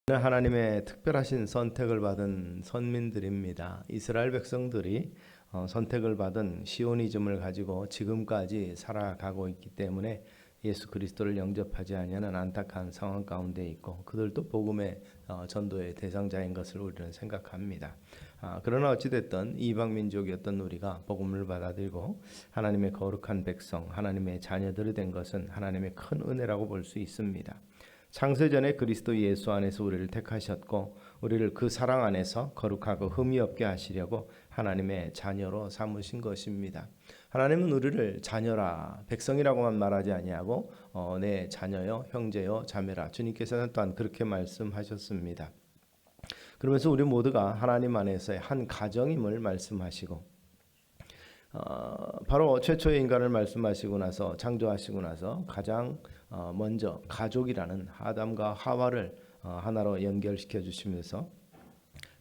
하나님의 특별하신 선택을 받은 선민들입니다. 이스라엘 백성들이 선택을 받은 시오니즘을 가지고 지금까지 살아가고 있기 때문에 예수 그리스도를 영접하지 아니하는 안타까운 상황 가운데 있고, 그들도 복음의 전도의 대상자인 것을 우리는 생각합니다. 그러나 어찌됐든 이방 민족이었던 우리가 복음을 받아들이고 하나님의 거룩한 백성, 하나님의 자녀들이 된 것은 하나님의 큰 은혜라고 볼 수 있습니다. 창세전에 그리스도 예수 안에서 우리를 택하셨고, 우리를 그 사랑 안에서 거룩하고 흠이 없게 하시려고 하나님의 자녀로 삼으신 것입니다. 하나님은 우리를 자녀라, 백성이라고만 말하지 아니하고 내 자녀요, 형제요, 자매라, 주님께서는 또한 그렇게 말씀하셨습니다. 그러면서 우리 모두가 하나님 안에서의 한 가정임을 말씀하시고, 바로 최초의 인간을 말씀하시고 나서, 창조하시고 나서 가장 먼저 가족이라는 아담과 하와를 하나로 연결시켜 주시면서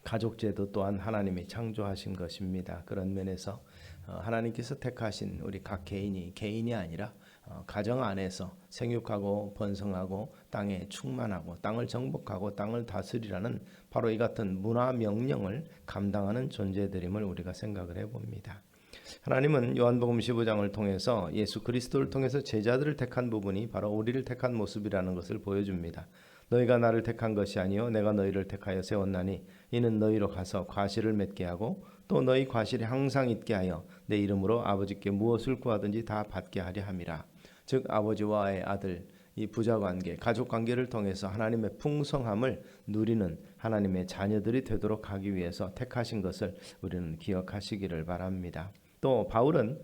가족 제도 또한 하나님이 창조하신 것입니다. 그런 면에서 하나님께서 택하신 우리 각 개인이 아니라 가정 안에서 생육하고 번성하고 땅에 충만하고 땅을 정복하고 땅을 다스리라는 바로 이 같은 문화 명령을 감당하는 존재들임을 우리가 생각을 해봅니다. 하나님은 요한복음 15장을 통해서 예수 그리스도를 통해서 제자들을 택한 부분이 바로 우리를 택한 모습이라는 것을 보여줍니다. 너희가 나를 택한 것이 아니요 내가 너희를 택하여 세웠나니 이는 너희로 가서 과실을 맺게 하고 또 너희 과실이 항상 있게 하여 내 이름으로 아버지께 무엇을 구하든지 다 받게 하려 함이라. 즉 아버지와의 아들, 이 부자관계, 가족관계를 통해서 하나님의 풍성함을 누리는 하나님의 자녀들이 되도록 하기 위해서 택하신 것을 우리는 기억하시기를 바랍니다. 또 바울은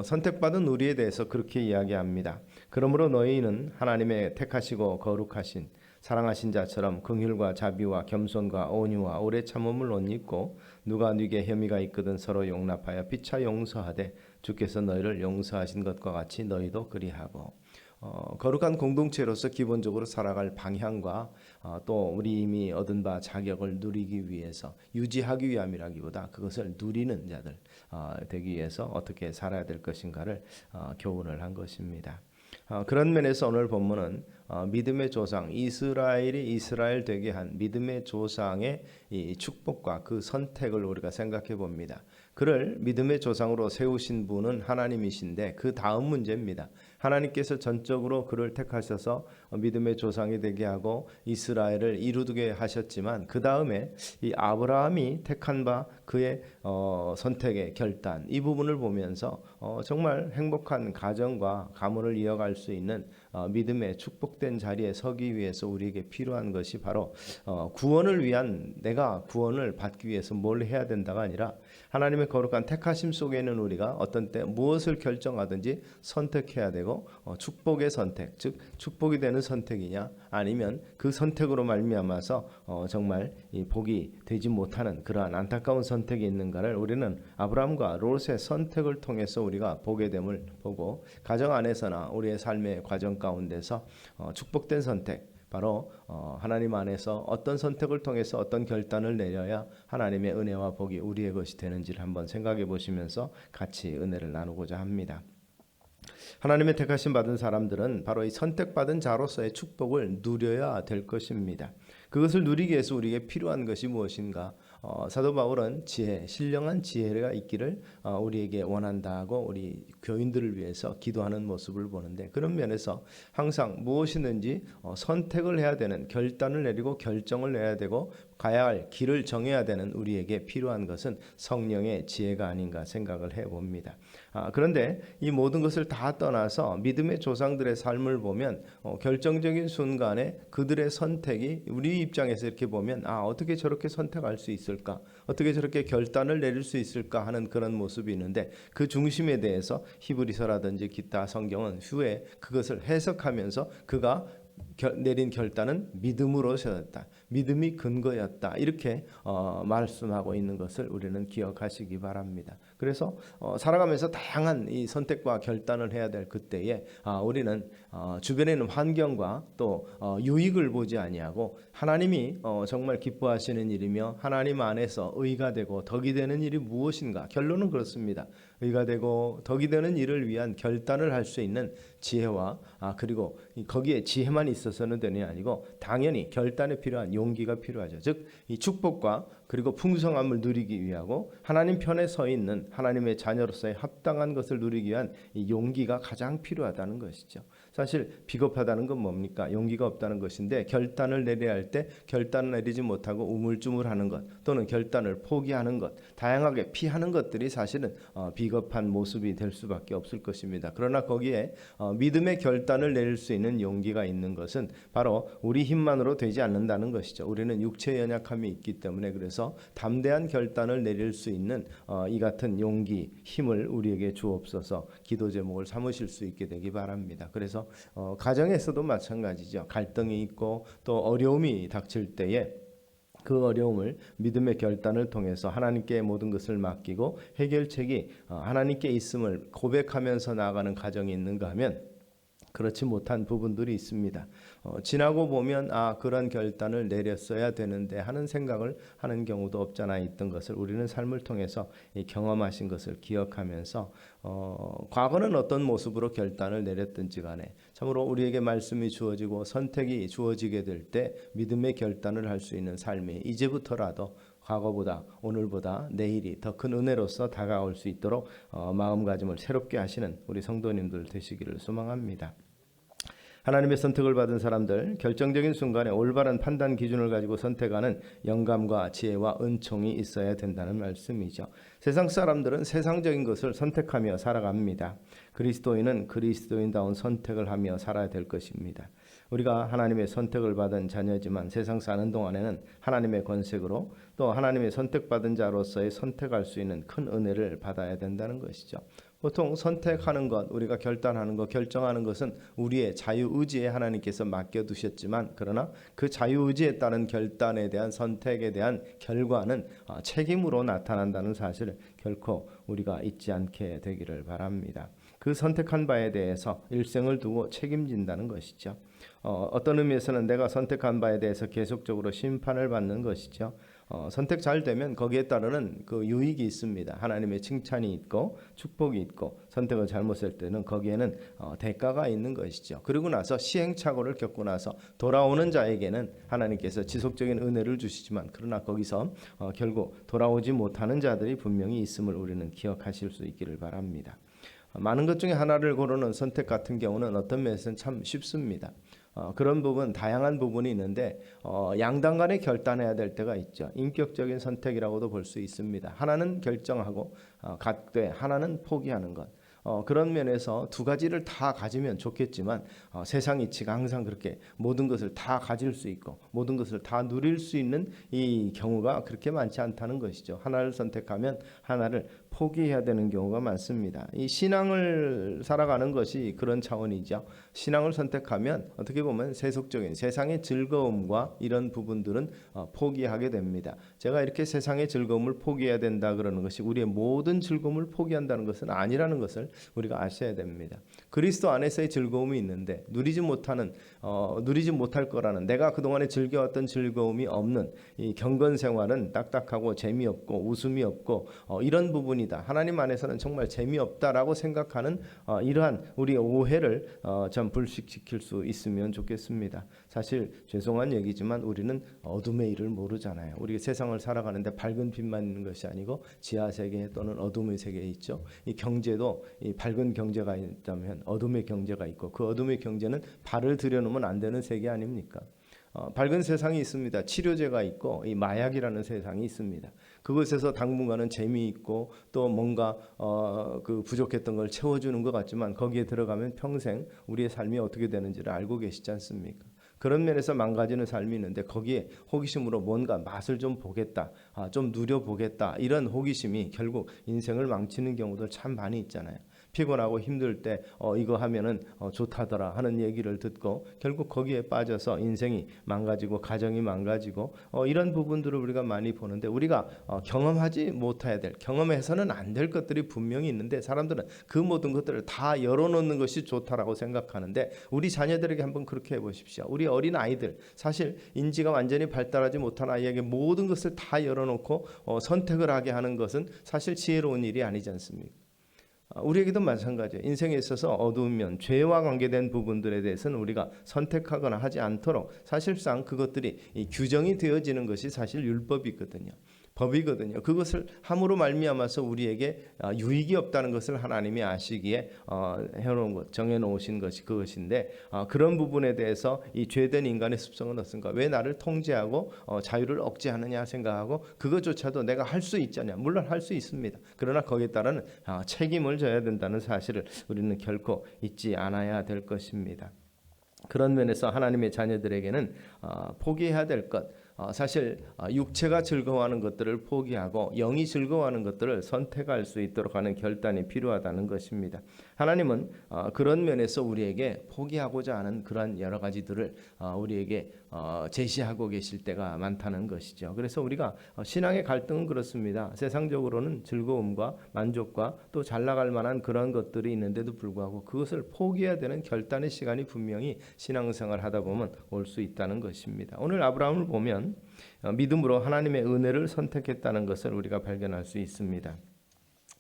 선택받은 우리에 대해서 그렇게 이야기합니다. 그러므로 너희는 하나님의 택하시고 거룩하신 사랑하신 자처럼 긍휼과 자비와 겸손과 온유와 오래 참음을 옷 입고 누가 네게 혐의가 있거든 서로 용납하여 피차 용서하되 주께서 너희를 용서하신 것과 같이 너희도 그리하고, 거룩한 공동체로서 기본적으로 살아갈 방향과 또 우리 이미 얻은 바 자격을 누리기 위해서, 유지하기 위함이라기보다 그것을 누리는 자들 되기 위해서 어떻게 살아야 될 것인가를 교훈을 한 것입니다. 그런 면에서 오늘 본문은 믿음의 조상 이스라엘이 이스라엘 되게 한 믿음의 조상의 이 축복과 그 선택을 우리가 생각해 봅니다. 그를 믿음의 조상으로 세우신 분은 하나님이신데 그 다음 문제입니다. 하나님께서 전적으로 그를 택하셔서 믿음의 조상이 되게 하고 이스라엘을 이루게 하셨지만, 그 다음에 이 아브라함이 택한 바 그의 선택의 결단, 이 부분을 보면서 정말 행복한 가정과 가문을 이어갈 수 있는 믿음의 축복된 자리에 서기 위해서 우리에게 필요한 것이 바로 구원을 위한, 내가 구원을 받기 위해서 뭘 해야 된다가 아니라 하나님의 거룩한 택하심 속에 있는 우리가 어떤 때 무엇을 결정하든지 선택해야 되고, 축복의 선택, 즉 축복이 되는 선택이냐 아니면 그 선택으로 말미암아서 정말 이 복이 되지 못하는 그러한 안타까운 선택이 있는가를 우리는 아브라함과 롯의 선택을 통해서 우리가 보게 됨을 보고, 가정 안에서나 우리의 삶의 과정 가운데서 축복된 선택, 바로 하나님 안에서 어떤 선택을 통해서 어떤 결단을 내려야 하나님의 은혜와 복이 우리의 것이 되는지를 한번 생각해 보시면서 같이 은혜를 나누고자 합니다. 하나님의 택하심 받은 사람들은 바로 이 선택받은 자로서의 축복을 누려야 될 것입니다. 그것을 누리기 위해서 우리에게 필요한 것이 무엇인가? 사도 바울은 지혜, 신령한 지혜가 있기를 우리에게 원한다 하고 우리 교인들을 위해서 기도하는 모습을 보는데, 그런 면에서 항상 무엇이든지 선택을 해야 되는, 결단을 내리고 결정을 내야 되고 가야 할 길을 정해야 되는 우리에게 필요한 것은 성령의 지혜가 아닌가 생각을 해봅니다. 그런데 이 모든 것을 다 떠나서 믿음의 조상들의 삶을 보면 결정적인 순간에 그들의 선택이 우리 입장에서 이렇게 보면 어떻게 저렇게 선택할 수 있을까? 어떻게 저렇게 결단을 내릴 수 있을까 하는 그런 모습이 있는데, 그 중심에 대해서 히브리서라든지 기타 성경은 후에 그것을 해석하면서 그가 내린 결단은 믿음으로서였다, 믿음이 근거였다, 이렇게 말씀하고 있는 것을 우리는 기억하시기 바랍니다. 그래서 살아가면서 다양한 이 선택과 결단을 해야 될 그때에 우리는 주변에 있는 환경과 또 유익을 보지 아니하고 하나님이 정말 기뻐하시는 일이며 하나님 안에서 의가 되고 덕이 되는 일이 무엇인가. 결론은 그렇습니다. 의가 되고 덕이 되는 일을 위한 결단을 할 수 있는 지혜와 그리고 거기에 지혜만 있어서는 되는 게 아니고 당연히 결단에 필요한 용기가 필요하죠. 즉 이 축복과 그리고 풍성함을 누리기 위하고 하나님 편에 서 있는 하나님의 자녀로서의 합당한 것을 누리기 위한 이 용기가 가장 필요하다는 것이죠. 사실 비겁하다는 건 뭡니까? 용기가 없다는 것인데 결단을 내려야 할 때 결단을 내리지 못하고 우물쭈물하는 것 또는 결단을 포기하는 것 다양하게 피하는 것들이 사실은 비겁한 모습이 될 수밖에 없을 것입니다. 그러나 거기에 믿음의 결단을 내릴 수 있는 용기가 있는 것은 바로 우리 힘만으로 되지 않는다는 것이죠. 우리는 육체의 연약함이 있기 때문에 그래서 담대한 결단을 내릴 수 있는 이 같은 용기, 힘을 우리에게 주옵소서 기도 제목을 삼으실 수 있게 되기 바랍니다. 그래서 가정에서도 마찬가지죠. 갈등이 있고 또 어려움이 닥칠 때에 그 어려움을 믿음의 결단을 통해서 하나님께 모든 것을 맡기고 해결책이 하나님께 있음을 고백하면서 나아가는 가정이 있는가 하면 그렇지 못한 부분들이 있습니다. 지나고 보면 그런 결단을 내렸어야 되는데 하는 생각을 하는 경우도 없잖아 있던 것을 우리는 삶을 통해서 경험하신 것을 기억하면서 과거는 어떤 모습으로 결단을 내렸든지 간에 참으로 우리에게 말씀이 주어지고 선택이 주어지게 될 때 믿음의 결단을 할 수 있는 삶이 이제부터라도 과거보다 오늘보다 내일이 더 큰 은혜로서 다가올 수 있도록 마음가짐을 새롭게 하시는 우리 성도님들 되시기를 소망합니다. 하나님의 선택을 받은 사람들 결정적인 순간에 올바른 판단 기준을 가지고 선택하는 영감과 지혜와 은총이 있어야 된다는 말씀이죠. 세상 사람들은 세상적인 것을 선택하며 살아갑니다. 그리스도인은 그리스도인다운 선택을 하며 살아야 될 것입니다. 우리가 하나님의 선택을 받은 자녀지만 세상 사는 동안에는 하나님의 권색으로 또 하나님의 선택받은 자로서의 선택할 수 있는 큰 은혜를 받아야 된다는 것이죠. 보통 선택하는 것, 우리가 결단하는 것, 결정하는 것은 우리의 자유의지에 하나님께서 맡겨두셨지만 그러나 그 자유의지에 따른 결단에 대한 선택에 대한 결과는 책임으로 나타난다는 사실을 결코 우리가 잊지 않게 되기를 바랍니다. 그 선택한 바에 대해서 일생을 두고 책임진다는 것이죠. 어떤 의미에서는 내가 선택한 바에 대해서 계속적으로 심판을 받는 것이죠. 선택 잘 되면 거기에 따르는 그 유익이 있습니다. 하나님의 칭찬이 있고 축복이 있고 선택을 잘못할 때는 거기에는 대가가 있는 것이죠. 그리고 나서 시행착오를 겪고 나서 돌아오는 자에게는 하나님께서 지속적인 은혜를 주시지만 그러나 거기서 결국 돌아오지 못하는 자들이 분명히 있음을 우리는 기억하실 수 있기를 바랍니다. 많은 것 중에 하나를 고르는 선택 같은 경우는 어떤 면에서는 참 쉽습니다. 그런 부분 다양한 부분이 있는데 양당 간에 결단해야 될 때가 있죠. 인격적인 선택이라고도 볼 수 있습니다. 하나는 결정하고 갖되 하나는 포기하는 것. 그런 면에서 두 가지를 다 가지면 좋겠지만 세상 이치가 항상 그렇게 모든 것을 다 가질 수 있고 모든 것을 다 누릴 수 있는 이 경우가 그렇게 많지 않다는 것이죠. 하나를 선택하면 하나를 포기해야 되는 경우가 많습니다. 이 신앙을 살아가는 것이 그런 차원이죠. 신앙을 선택하면 어떻게 보면 세속적인 세상의 즐거움과 이런 부분들은 포기하게 됩니다. 제가 이렇게 세상의 즐거움을 포기해야 된다 그러는 것이 우리의 모든 즐거움을 포기한다는 것은 아니라는 것을 우리가 아셔야 됩니다. 그리스도 안에서의 즐거움이 있는데 누리지 못할 거라는 내가 그동안에 즐겨왔던 즐거움이 없는 이 경건 생활은 딱딱하고 재미없고 웃음이 없고 이런 부분이다. 하나님 안에서는 정말 재미없다라고 생각하는 이러한 우리의 오해를 좀 불식시킬 수 있으면 좋겠습니다. 사실 죄송한 얘기지만 우리는 어둠의 일을 모르잖아요. 우리 세상을 살아가는데 밝은 빛만 있는 것이 아니고 지하 세계 또는 어둠의 세계에 있죠. 이 경제도 이 밝은 경제가 있다면 어둠의 경제가 있고 그 어둠의 경제는 발을 들여놓으면 안 되는 세계 아닙니까? 밝은 세상이 있습니다. 치료제가 있고 이 마약이라는 세상이 있습니다. 그것에서 당분간은 재미있고 또 뭔가 그 부족했던 걸 채워주는 것 같지만 거기에 들어가면 평생 우리의 삶이 어떻게 되는지를 알고 계시지 않습니까? 그런 면에서 망가지는 삶이 있는데 거기에 호기심으로 뭔가 맛을 좀 보겠다, 좀 누려보겠다 이런 호기심이 결국 인생을 망치는 경우도 참 많이 있잖아요. 피곤하고 힘들 때 이거 하면은 좋다더라 하는 얘기를 듣고 결국 거기에 빠져서 인생이 망가지고 가정이 망가지고 이런 부분들을 우리가 많이 보는데 우리가 경험하지 못해야 될 경험해서는 안 될 것들이 분명히 있는데 사람들은 그 모든 것들을 다 열어놓는 것이 좋다라고 생각하는데 우리 자녀들에게 한번 그렇게 해보십시오. 우리 어린 아이들 사실 인지가 완전히 발달하지 못한 아이에게 모든 것을 다 열어놓고 선택을 하게 하는 것은 사실 지혜로운 일이 아니지 않습니까? 우리에게도 마찬가지예요. 인생에 있어서 어두운 면, 죄와 관계된 부분들에 대해서는 우리가 선택하거나 하지 않도록 사실상 그것들이 이 규정이 되어지는 것이 사실 율법이거든요. 법이거든요. 그것을 함으로 말미암아서 우리에게 유익이 없다는 것을 하나님이 아시기에 해놓은 것, 정해놓으신 것이 그것인데 그런 부분에 대해서 이 죄된 인간의 습성은 어떤가? 왜 나를 통제하고 자유를 억제하느냐 생각하고 그것조차도 내가 할 수 있잖냐? 물론 할 수 있습니다. 그러나 거기에 따른 책임을 져야 된다는 사실을 우리는 결코 잊지 않아야 될 것입니다. 그런 면에서 하나님의 자녀들에게는 포기해야 될 것, 사실 육체가 즐거워하는 것들을 포기하고 영이 즐거워하는 것들을 선택할 수 있도록 하는 결단이 필요하다는 것입니다. 하나님은 그런 면에서 우리에게 포기하고자 하는 그런 여러 가지들을 우리에게 제시하고 계실 때가 많다는 것이죠. 그래서 우리가 신앙의 갈등은 그렇습니다. 세상적으로는 즐거움과 만족과 또 잘 나갈 만한 그런 것들이 있는데도 불구하고 그것을 포기해야 되는 결단의 시간이 분명히 신앙생활 하다 보면 올 수 있다는 것입니다. 오늘 아브라함을 보면 믿음으로 하나님의 은혜를 선택했다는 것을 우리가 발견할 수 있습니다.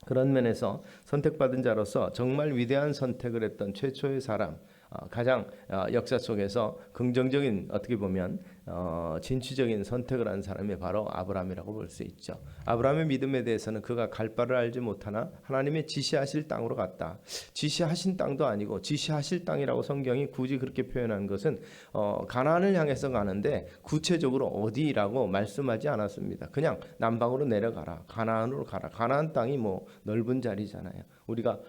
그런 면에서 선택받은 자로서 정말 위대한 선택을 했던 최초의 사람, 가장 역사 속에서 긍정적인, 어떻게 보면 진취적인 선택을 한 사람이 바로 아브라함이라고 볼 수 있죠. 아브라함의 믿음에 대해서는 그가 갈 바를 알지 못하나 하나님의 지시하실 땅으로 갔다. 지시하신 땅도 아니고 지시하실 땅이라고 성경이 굳이 그렇게 표현한 것은 가나안을 향해서 가는데 구체적으로 어디라고 말씀하지 않았습니다. 그냥 남방으로 내려가라, 가나안으로 가라. 가나안 땅이 뭐 넓은 자리잖아요. 우리가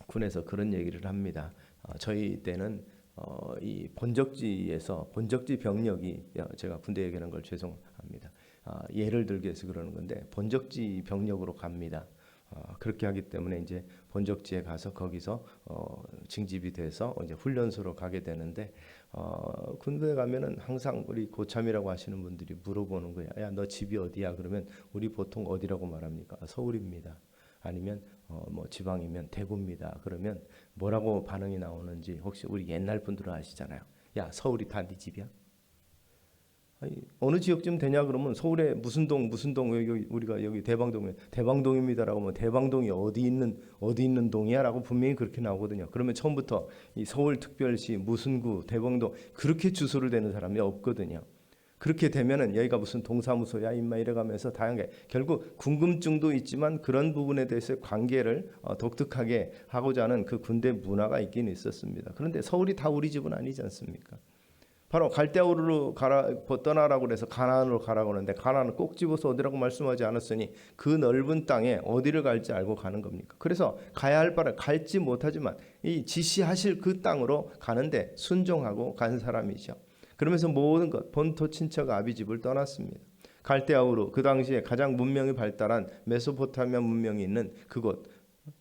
군에서 그런 얘기를 합니다. 저희 때는 이 본적지에서 본적지 병력이, 제가 군대 얘기하는 걸 죄송합니다. 예를 들기 위해서 그러는 건데 본적지 병력으로 갑니다. 그렇게 하기 때문에 이제 본적지에 가서 거기서 징집이 돼서 이제 훈련소로 가게 되는데 군대에 가면은 항상 우리 고참이라고 하시는 분들이 물어보는 거야. 야, 너 집이 어디야? 그러면 우리 보통 어디라고 말합니까? 서울입니다. 아니면 뭐 지방이면 대구입니다. 그러면 뭐라고 반응이 나오는지 혹시 우리 옛날 분들은 아시잖아요. 야, 서울이 다 네 집이야? 아니, 어느 지역쯤 되냐 그러면 서울에 무슨 동 여기 우리가 여기 대방동입니다라고 하면 대방동이 어디 있는 동이야라고 분명히 그렇게 나오거든요. 그러면 처음부터 이 서울특별시 무슨 구 대방동 그렇게 주소를 대는 사람이 없거든요. 그렇게 되면은 여기가 무슨 동사무소야 임마 이래가면서 다양하게 결국 궁금증도 있지만 그런 부분에 대해서 관계를 독특하게 하고자 하는 그 군대 문화가 있긴 있었습니다. 그런데 서울이 다 우리 집은 아니지 않습니까? 바로 갈대아우르로 떠나라고 그래서 가나안으로 가라고 하는데 가나안을 꼭 집어서 어디라고 말씀하지 않았으니 그 넓은 땅에 어디를 갈지 알고 가는 겁니까? 그래서 가야 할 바를 갈지 못하지만 이 지시하실 그 땅으로 가는데 순종하고 간 사람이죠. 그러면서 모든 것 본토 친척 아비집을 떠났습니다. 갈대아우르, 그 당시에 가장 문명이 발달한 메소포타미아 문명이 있는 그곳,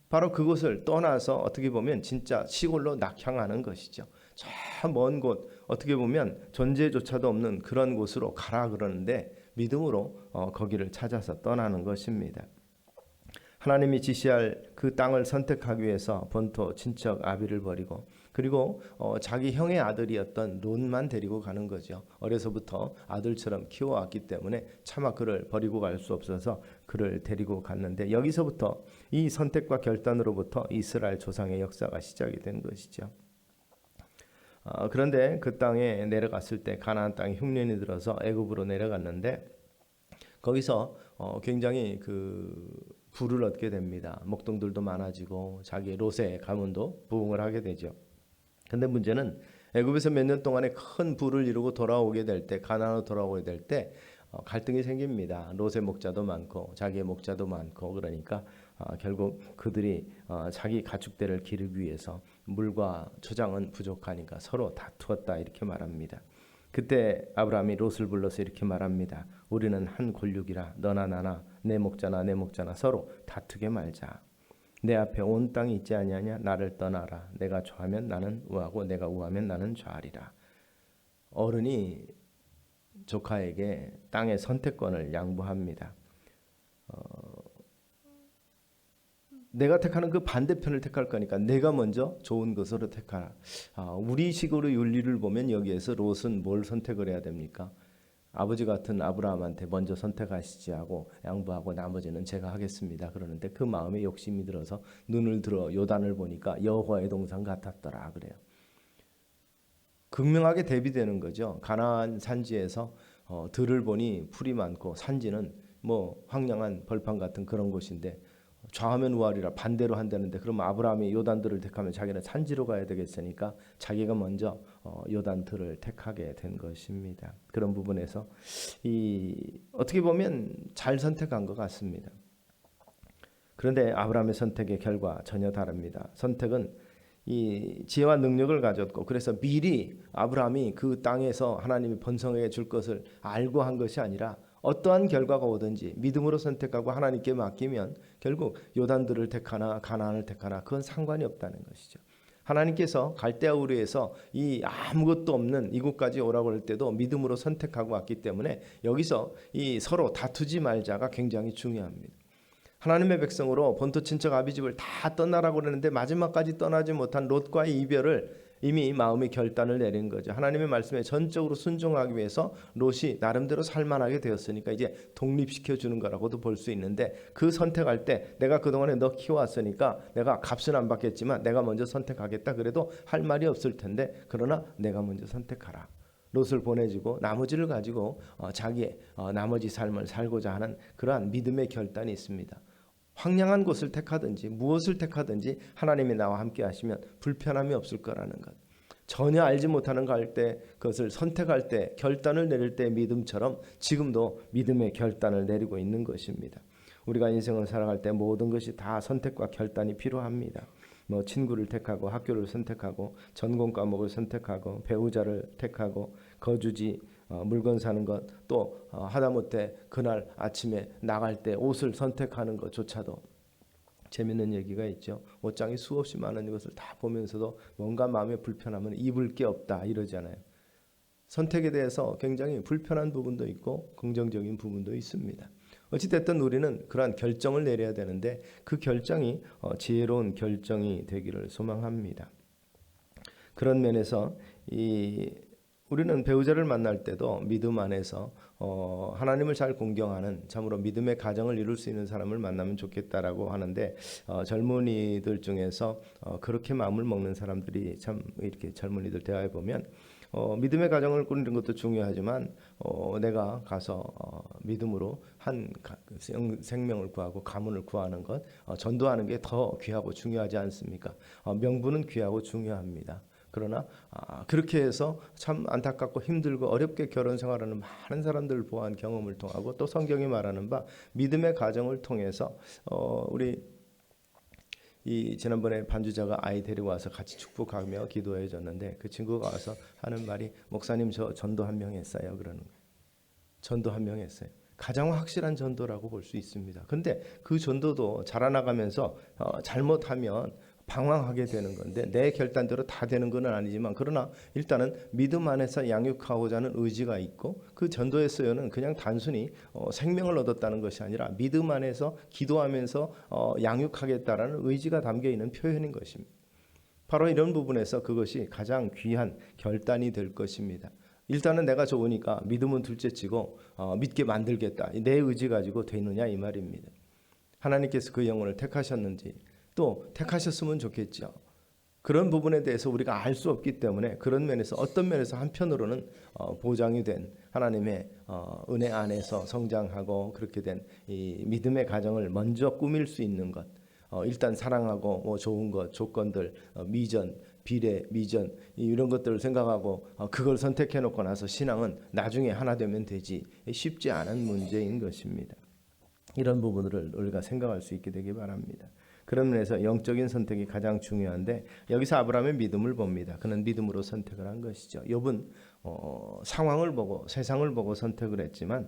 바로 그곳을 떠나서 어떻게 보면 진짜 시골로 낙향하는 것이죠. 저 먼 곳, 어떻게 보면 존재조차도 없는 그런 곳으로 가라 그러는데 믿음으로 거기를 찾아서 떠나는 것입니다. 하나님이 지시할 그 땅을 선택하기 위해서 본토 친척 아비를 버리고 그리고 자기 형의 아들이었던 롯만 데리고 가는 거죠. 어려서부터 아들처럼 키워왔기 때문에 차마 그를 버리고 갈 수 없어서 그를 데리고 갔는데 여기서부터 이 선택과 결단으로부터 이스라엘 조상의 역사가 시작이 된 것이죠. 그런데 그 땅에 내려갔을 때 가나안 땅에 흉년이 들어서 애굽으로 내려갔는데 거기서 굉장히 그 부를 얻게 됩니다. 목동들도 많아지고 자기 롯의 가문도 부흥을 하게 되죠. 근데 문제는 애굽에서 몇 년 동안에 큰 부를 이루고 돌아오게 될 때 가나안으로 돌아오게 될 때 갈등이 생깁니다. 롯의 목자도 많고 자기의 목자도 많고 그러니까 결국 그들이 자기 가축대를 기르기 위해서 물과 초장은 부족하니까 서로 다투었다 이렇게 말합니다. 그때 아브라함이 롯을 불러서 이렇게 말합니다. 우리는 한 골육이라 너나 나나 내 목자나 서로 다투게 말자. 내 앞에 온 땅이 있지 아니하냐? 나를 떠나라. 내가 좌하면 나는 우하고 내가 우하면 나는 좌하리라. 어른이 조카에게 땅의 선택권을 양보합니다. 내가 택하는 그 반대편을 택할 거니까 내가 먼저 좋은 것으로 택하라. 우리식으로 윤리를 보면 여기에서 롯은 뭘 선택을 해야 됩니까? 아버지 같은 아브라함한테 먼저 선택하시지 하고 양보하고 나머지는 제가 하겠습니다. 그러는데 그 마음에 욕심이 들어서 눈을 들어 요단을 보니까 여호와의 동산 같았더라 그래요. 극명하게 대비되는 거죠. 가나안 산지에서 들을 보니 풀이 많고 산지는 뭐 황량한 벌판 같은 그런 곳인데 좌하면 우하리라 반대로 한다는데 그러면 아브라함이 요단들을 택하면 자기는 산지로 가야 되겠으니까 자기가 먼저 요단들을 택하게 된 것입니다. 그런 부분에서 어떻게 보면 잘 선택한 것 같습니다. 그런데 아브라함의 선택의 결과 전혀 다릅니다. 선택은 이 지혜와 능력을 가졌고 그래서 미리 아브라함이 그 땅에서 하나님이 번성하게 줄 것을 알고 한 것이 아니라 어떠한 결과가 오든지 믿음으로 선택하고 하나님께 맡기면 결국 요단들을 택하나 가나안을 택하나 그건 상관이 없다는 것이죠. 하나님께서 갈대아 우르에서 이 아무것도 없는 이곳까지 오라고 할 때도 믿음으로 선택하고 왔기 때문에 여기서 이 서로 다투지 말자가 굉장히 중요합니다. 하나님의 백성으로 본토 친척 아비집을 다 떠나라고 그러는데 마지막까지 떠나지 못한 롯과의 이별을 이미 마음의 결단을 내린 거죠. 하나님의 말씀에 전적으로 순종하기 위해서 롯이 나름대로 살만하게 되었으니까 이제 독립시켜 주는 거라고도 볼 수 있는데 그 선택할 때 내가 그동안에 너 키워왔으니까 내가 값은 안 받겠지만 내가 먼저 선택하겠다 그래도 할 말이 없을 텐데 그러나 내가 먼저 선택하라. 롯을 보내주고 나머지를 가지고 자기의 나머지 삶을 살고자 하는 그러한 믿음의 결단이 있습니다. 황량한 곳을 택하든지 무엇을 택하든지 하나님이 나와 함께 하시면 불편함이 없을 거라는 것. 전혀 알지 못하는 거 할 때 그것을 선택할 때 결단을 내릴 때 믿음처럼 지금도 믿음의 결단을 내리고 있는 것입니다. 우리가 인생을 살아갈 때 모든 것이 다 선택과 결단이 필요합니다. 뭐 친구를 택하고 학교를 선택하고 전공 과목을 선택하고 배우자를 택하고 거주지 물건 사는 것 또 하다못해 그날 아침에 나갈 때 옷을 선택하는 것조차도 재밌는 얘기가 있죠. 옷장이 수없이 많은 것을 다 보면서도 뭔가 마음에 불편하면 입을 게 없다 이러잖아요. 선택에 대해서 굉장히 불편한 부분도 있고 긍정적인 부분도 있습니다. 어찌됐든 우리는 그러한 결정을 내려야 되는데 그 결정이 지혜로운 결정이 되기를 소망합니다. 그런 면에서 우리는 배우자를 만날 때도 믿음 안에서 하나님을 잘 공경하는 참으로 믿음의 가정을 이룰 수 있는 사람을 만나면 좋겠다라고 하는데 젊은이들 중에서 그렇게 마음을 먹는 사람들이 참 이렇게 젊은이들 대화해 보면 믿음의 가정을 꾸리는 것도 중요하지만 내가 가서 믿음으로 한 생명을 구하고 가문을 구하는 것 전도하는 게 더 귀하고 중요하지 않습니까? 명분은 귀하고 중요합니다. 그러나 그렇게 해서 참 안타깝고 힘들고 어렵게 결혼 생활하는 많은 사람들을 보아한 경험을 통하고 또 성경이 말하는 바 믿음의 가정을 통해서 우리 지난번에 반주자가 아이 데리고 와서 같이 축복하며 기도해 줬는데 그 친구가 와서 하는 말이 목사님 저 전도 한 명 했어요 그러는 거예요. 전도 한 명 했어요. 가장 확실한 전도라고 볼 수 있습니다. 근데 그 전도도 자라나가면서 잘못하면 방황하게 되는 건데 내 결단대로 다 되는 건 아니지만 그러나 일단은 믿음 안에서 양육하고자 하는 의지가 있고 그 전도의 쓰여는 그냥 단순히 생명을 얻었다는 것이 아니라 믿음 안에서 기도하면서 양육하겠다라는 의지가 담겨 있는 표현인 것입니다. 바로 이런 부분에서 그것이 가장 귀한 결단이 될 것입니다. 일단은 내가 좋으니까 믿음은 둘째치고 믿게 만들겠다. 내 의지 가지고 되느냐 이 말입니다. 하나님께서 그 영혼을 택하셨는지 또 택하셨으면 좋겠죠. 그런 부분에 대해서 우리가 알 수 없기 때문에 그런 면에서 어떤 면에서 한편으로는 보장이 된 하나님의 은혜 안에서 성장하고 그렇게 된 이 믿음의 가정을 먼저 꾸밀 수 있는 것 일단 사랑하고 뭐 좋은 것 조건들 미전 비례 미전 이런 것들을 생각하고 그걸 선택해 놓고 나서 신앙은 나중에 하나 되면 되지 쉽지 않은 문제인 것입니다. 이런 부분들을 우리가 생각할 수 있게 되기 바랍니다. 그런 면에서 영적인 선택이 가장 중요한데 여기서 아브라함의 믿음을 봅니다. 그는 믿음으로 선택을 한 것이죠. 욥은 상황을 보고 세상을 보고 선택을 했지만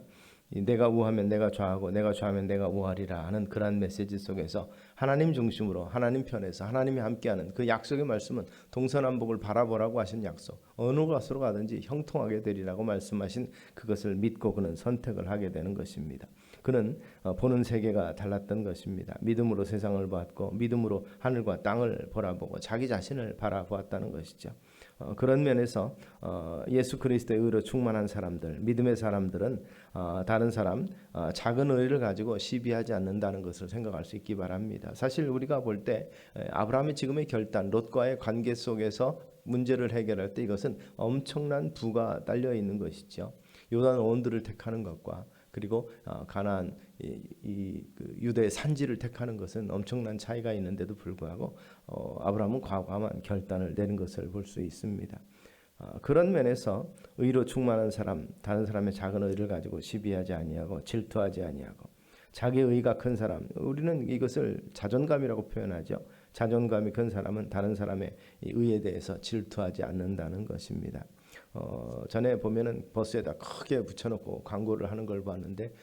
내가 우하면 내가 좌하고 내가 좌하면 내가 우하리라 하는 그러한 메시지 속에서 하나님 중심으로 하나님 편에서 하나님이 함께하는 그 약속의 말씀은 동서남북을 바라보라고 하신 약속 어느 곳으로 가든지 형통하게 되리라고 말씀하신 그것을 믿고 그는 선택을 하게 되는 것입니다. 그는 보는 세계가 달랐던 것입니다. 믿음으로 세상을 보았고 믿음으로 하늘과 땅을 바라보고 자기 자신을 바라보았다는 것이죠. 그런 면에서 예수 그리스도의 의로 충만한 사람들, 믿음의 사람들은 다른 사람 작은 의를 가지고 시비하지 않는다는 것을 생각할 수 있기 바랍니다. 사실 우리가 볼 때 아브라함의 지금의 결단, 롯과의 관계 속에서 문제를 해결할 때 이것은 엄청난 부가 딸려 있는 것이죠. 요단 온들을 택하는 것과 그리고 가나안 그 유대의 산지를 택하는 것은 엄청난 차이가 있는데도 불구하고 아브라함은 과감한 결단을 내는 것을 볼 수 있습니다. 그런 면에서 의로 충만한 사람, 다른 사람의 작은 의를 가지고 시비하지 아니하고 질투하지 아니하고 자기 의가 큰 사람, 우리는 이것을 자존감이라고 표현하죠. 자존감이 큰 사람은 다른 사람의 의에 대해서 질투하지 않는다는 것입니다. 전에 보면은 버스에다 크게 붙여놓고 광고를 하는 걸 봤는데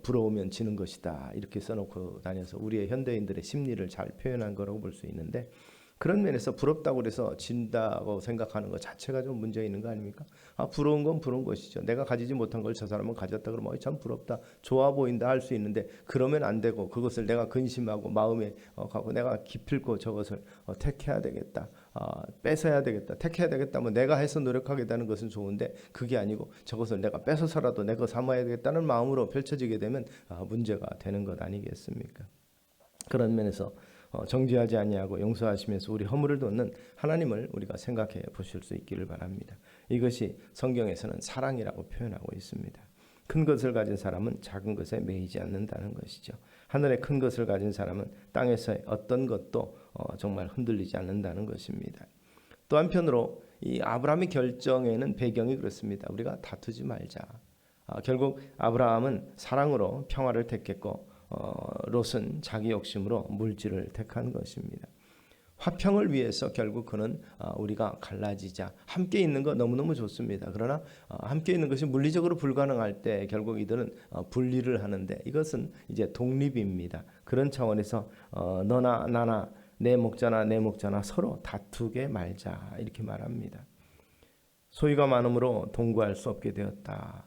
부러우면 지는 것이다 이렇게 써놓고 다녀서 우리의 현대인들의 심리를 잘 표현한 거라고 볼 수 있는데, 그런 면에서 부럽다고 그래서 진다고 생각하는 것 자체가 좀 문제 있는 거 아닙니까? 부러운 건 부러운 것이죠. 내가 가지지 못한 걸 저 사람은 가졌다 그러면 참 부럽다, 좋아 보인다 할 수 있는데, 그러면 안 되고 그것을 내가 근심하고 마음에 가고 내가 기필코 저것을 택해야 되겠다, 뺏어야 되겠다, 택해야 되겠다면 내가 해서 노력하겠다는 것은 좋은데 그게 아니고 저것을 내가 뺏어서라도 내 거 삼아야 되겠다는 마음으로 펼쳐지게 되면 문제가 되는 것 아니겠습니까? 그런 면에서 정죄하지 아니하고 용서하시면서 우리 허물을 돕는 하나님을 우리가 생각해 보실 수 있기를 바랍니다. 이것이 성경에서는 사랑이라고 표현하고 있습니다. 큰 것을 가진 사람은 작은 것에 매이지 않는다는 것이죠. 하늘의 큰 것을 가진 사람은 땅에서의 어떤 것도 정말 흔들리지 않는다는 것입니다. 또 한편으로 이 아브라함의 결정에는 배경이 그렇습니다. 우리가 다투지 말자. 결국 아브라함은 사랑으로 평화를 택했고 롯은 자기 욕심으로 물질을 택한 것입니다. 화평을 위해서 결국 그는 우리가 갈라지자, 함께 있는 거 너무너무 좋습니다. 그러나 함께 있는 것이 물리적으로 불가능할 때 결국 이들은 분리를 하는데, 이것은 이제 독립입니다. 그런 차원에서 너나 나나 내 목자나 내 목자나 서로 다투게 말자 이렇게 말합니다. 소유가 많음으로 동거할 수 없게 되었다.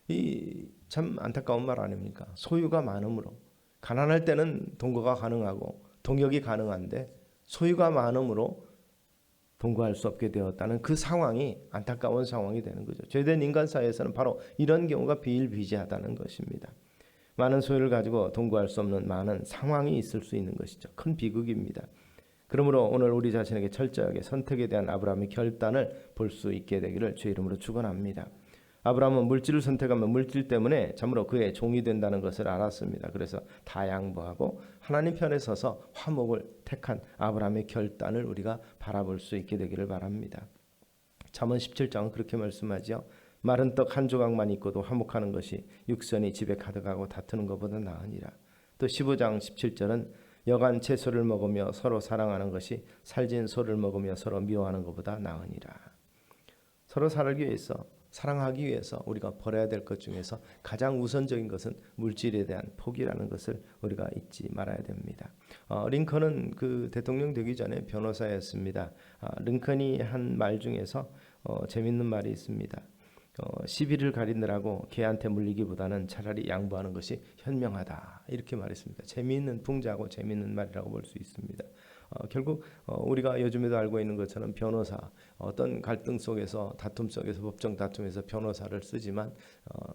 이 참 안타까운 말 아닙니까? 소유가 많음으로, 가난할 때는 동거가 가능하고 동역이 가능한데 소유가 많음으로 동거할 수 없게 되었다는 그 상황이 안타까운 상황이 되는 거죠. 죄된 인간 사회에서는 바로 이런 경우가 비일비재하다는 것입니다. 많은 소유를 가지고 동거할 수 없는 많은 상황이 있을 수 있는 것이죠. 큰 비극입니다. 그러므로 오늘 우리 자신에게 철저하게 선택에 대한 아브라함의 결단을 볼 수 있게 되기를 주의 이름으로 축원합니다. 아브라함은 물질을 선택하면 물질 때문에 참으로 그의 종이 된다는 것을 알았습니다. 그래서 다 양보하고 하나님 편에 서서 화목을 택한 아브라함의 결단을 우리가 바라볼 수 있게 되기를 바랍니다. 잠언 17장은 그렇게 말씀하죠. 마른 떡 한 조각만 있고도 화목하는 것이 육선이 집에 가득하고 다투는 것보다 나으니라. 또 15장 17절은 여간 채소를 먹으며 서로 사랑하는 것이 살진 소를 먹으며 서로 미워하는 것보다 나으니라. 서로 살기 위해서, 사랑하기 위해서 우리가 버려야 될 것 중에서 가장 우선적인 것은 물질에 대한 포기라는 것을 우리가 잊지 말아야 됩니다. 링컨은 그 대통령 되기 전에 변호사였습니다. 링컨이 한 말 중에서 재밌는 말이 있습니다. 시비를 가리느라고 개한테 물리기보다는 차라리 양보하는 것이 현명하다 이렇게 말했습니다. 재미있는 풍자고 재미있는 말이라고 볼 수 있습니다. 결국 우리가 요즘에도 알고 있는 것처럼 변호사, 어떤 갈등 속에서 다툼 속에서 법정 다툼에서 변호사를 쓰지만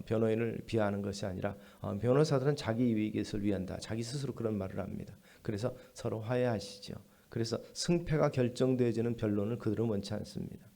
변호인을 비하하는 것이 아니라 변호사들은 자기 이익을 위한다, 자기 스스로 그런 말을 합니다. 그래서 서로 화해하시죠. 그래서 승패가 결정되어지는 변론을 그들은 원치 않습니다.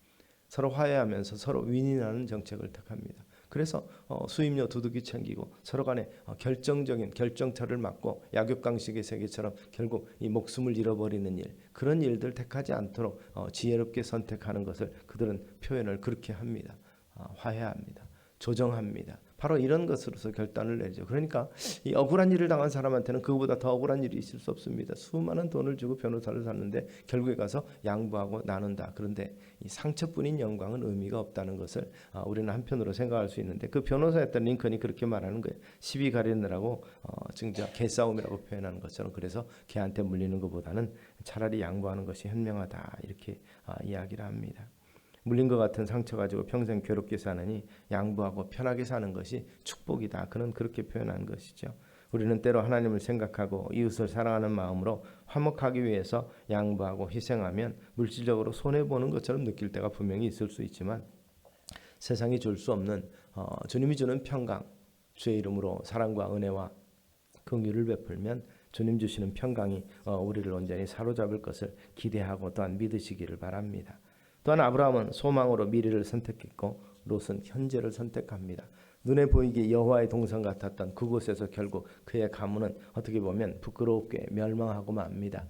서로 화해하면서 서로 윈윈하는 정책을 택합니다. 그래서 수임료 두둑이 챙기고 서로 간에 결정적인 결정타를 맞고 약육강식의 세계처럼 결국 이 목숨을 잃어버리는 일, 그런 일들 택하지 않도록 지혜롭게 선택하는 것을 그들은 표현을 그렇게 합니다. 화해합니다. 조정합니다. 바로 이런 것으로서 결단을 내죠. 그러니까 이 억울한 일을 당한 사람한테는 그보다 더 억울한 일이 있을 수 없습니다. 수많은 돈을 주고 변호사를 샀는데 결국에 가서 양보하고 나눈다. 그런데 이 상처뿐인 영광은 의미가 없다는 것을 우리는 한편으로 생각할 수 있는데, 그 변호사였던 링컨이 그렇게 말하는 거예요. 시비 가리느라고 진짜 개싸움이라고 표현하는 것처럼, 그래서 걔한테 물리는 것보다는 차라리 양보하는 것이 현명하다 이렇게 이야기를 합니다. 물린 것 같은 상처 가지고 평생 괴롭게 사느니 양보하고 편하게 사는 것이 축복이다. 그는 그렇게 표현한 것이죠. 우리는 때로 하나님을 생각하고 이웃을 사랑하는 마음으로 화목하기 위해서 양보하고 희생하면 물질적으로 손해보는 것처럼 느낄 때가 분명히 있을 수 있지만 세상이 줄 수 없는 주님이 주는 평강, 주의 이름으로 사랑과 은혜와 긍휼을 베풀면 주님 주시는 평강이 우리를 온전히 사로잡을 것을 기대하고 또한 믿으시기를 바랍니다. 또한 아브라함은 소망으로 미래를 선택했고 롯은 현재를 선택합니다. 눈에 보이기 여호와의 동산 같았던 그곳에서 결국 그의 가문은 어떻게 보면 부끄럽게 멸망하고 맙니다.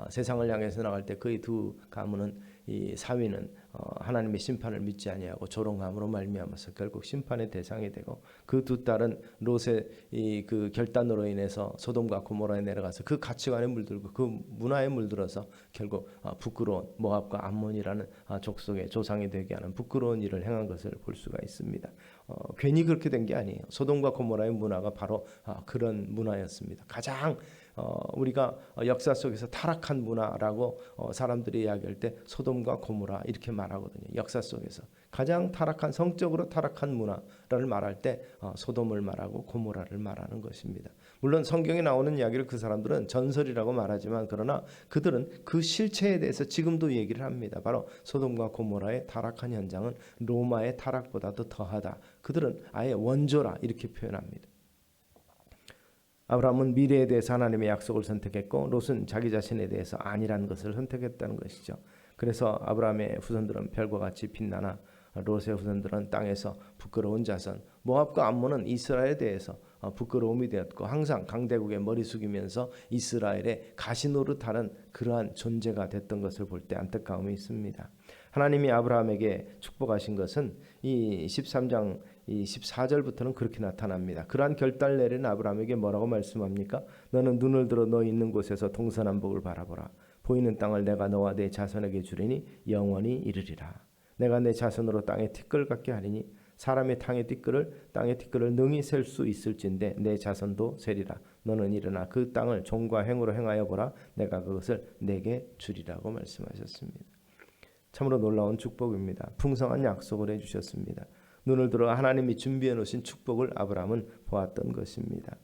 세상을 향해서 나갈 때 그의 두 가문은 이 사위는 하나님의 심판을 믿지 아니하고 조롱함으로 말미암아서 결국 심판의 대상이 되고 그 두 딸은 롯의 그 결단으로 인해서 소돔과 고모라에 내려가서 그 가치관에 물들고 그 문화에 물들어서 결국 부끄러운 모압과 암몬이라는 족속의 조상이 되게 하는 부끄러운 일을 행한 것을 볼 수가 있습니다. 괜히 그렇게 된 게 아니에요. 소돔과 고모라의 문화가 바로 그런 문화였습니다. 가장 우리가 역사 속에서 타락한 문화라고 사람들이 이야기할 때 소돔과 고모라 이렇게 말하거든요. 역사 속에서 가장 타락한 성적으로 타락한 문화를 말할 때 소돔을 말하고 고모라를 말하는 것입니다. 물론 성경에 나오는 이야기를 그 사람들은 전설이라고 말하지만 그러나 그들은 그 실체에 대해서 지금도 얘기를 합니다. 바로 소돔과 고모라의 타락한 현장은 로마의 타락보다도 더하다. 그들은 아예 원조라 이렇게 표현합니다. 아브라함은 미래에 대해서 하나님의 약속을 선택했고 롯은 자기 자신에 대해서 아니라는 것을 선택했다는 것이죠. 그래서 아브라함의 후손들은 별과 같이 빛나나 롯의 후손들은 땅에서 부끄러운 자손, 모압과 암몬은 이스라엘에 대해서 부끄러움이 되었고 항상 강대국의 머리 숙이면서 이스라엘의 가시노릇하는 그러한 존재가 됐던 것을 볼 때 안타까움이 있습니다. 하나님이 아브라함에게 축복하신 것은 이 13장 이 14절부터는 그렇게 나타납니다. 그러한 결단을 내린 아브라함에게 뭐라고 말씀합니까? 너는 눈을 들어 너 있는 곳에서 동서남북을 바라보라. 보이는 땅을 내가 너와 내 자손에게 주리니 영원히 이르리라. 내가 내 자손으로 땅에 티끌 같게 하리니 사람의 땅의 티끌을 능히 셀 수 있을진데 내 자손도 세리라. 너는 일어나 그 땅을 종과 행으로 행하여 보라. 내가 그것을 내게 주리라고 말씀하셨습니다. 참으로 놀라운 축복입니다. 풍성한 약속을 해주셨습니다. 눈을 들어 하나님이 준비해 놓으신 축복을 아브라함은 보았던 것입니다.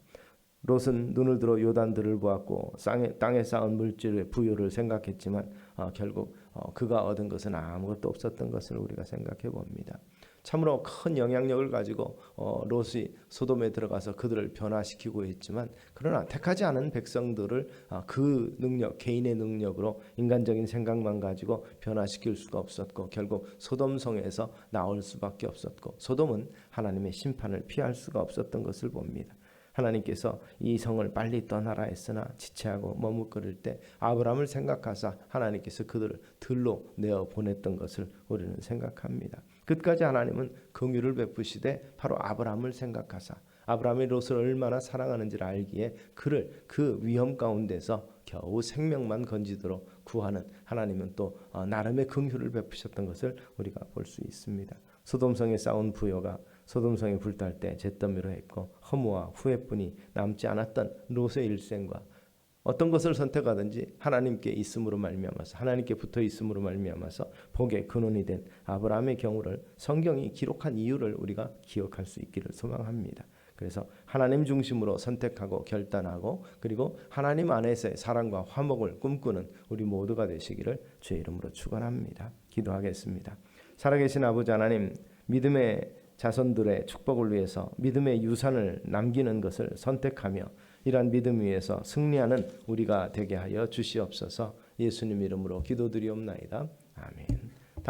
롯은 눈을 들어 요단들을 보았고 땅에 쌓은 물질의 부유를 생각했지만 결국 그가 얻은 것은 아무것도 없었던 것을 우리가 생각해 봅니다. 참으로 큰 영향력을 가지고 롯이 소돔에 들어가서 그들을 변화시키고 있지만 그러나 택하지 않은 백성들을 그 능력, 개인의 능력으로 인간적인 생각만 가지고 변화시킬 수가 없었고 결국 소돔성에서 나올 수밖에 없었고 소돔은 하나님의 심판을 피할 수가 없었던 것을 봅니다. 하나님께서 이 성을 빨리 떠나라 했으나 지체하고 머뭇거릴 때 아브라함을 생각하사 하나님께서 그들을 들로 내어 보냈던 것을 우리는 생각합니다. 끝까지 하나님은 긍휼을 베푸시되 바로 아브라함을 생각하사 아브라함이 롯을 얼마나 사랑하는지를 알기에 그를 그 위험 가운데서 겨우 생명만 건지도록 구하는 하나님은 또 나름의 긍휼을 베푸셨던 것을 우리가 볼 수 있습니다. 소돔성에 쌓은 부요가 소돔성이 불탈 때 잿더미로 했고 허무와 후회뿐이 남지 않았던 롯의 일생과 어떤 것을 선택하든지 하나님께 있음으로 말미암아서 하나님께 붙어 있음으로 말미암아서 복의 근원이 된 아브라함의 경우를 성경이 기록한 이유를 우리가 기억할 수 있기를 소망합니다. 그래서 하나님 중심으로 선택하고 결단하고 그리고 하나님 안에서의 사랑과 화목을 꿈꾸는 우리 모두가 되시기를 주의 이름으로 축원합니다. 기도하겠습니다. 살아계신 아버지 하나님, 믿음의 자손들의 축복을 위해서 믿음의 유산을 남기는 것을 선택하며 이러한 믿음 위에서 승리하는 우리가 되게 하여 주시옵소서. 예수님 이름으로 기도드리옵나이다. 아멘.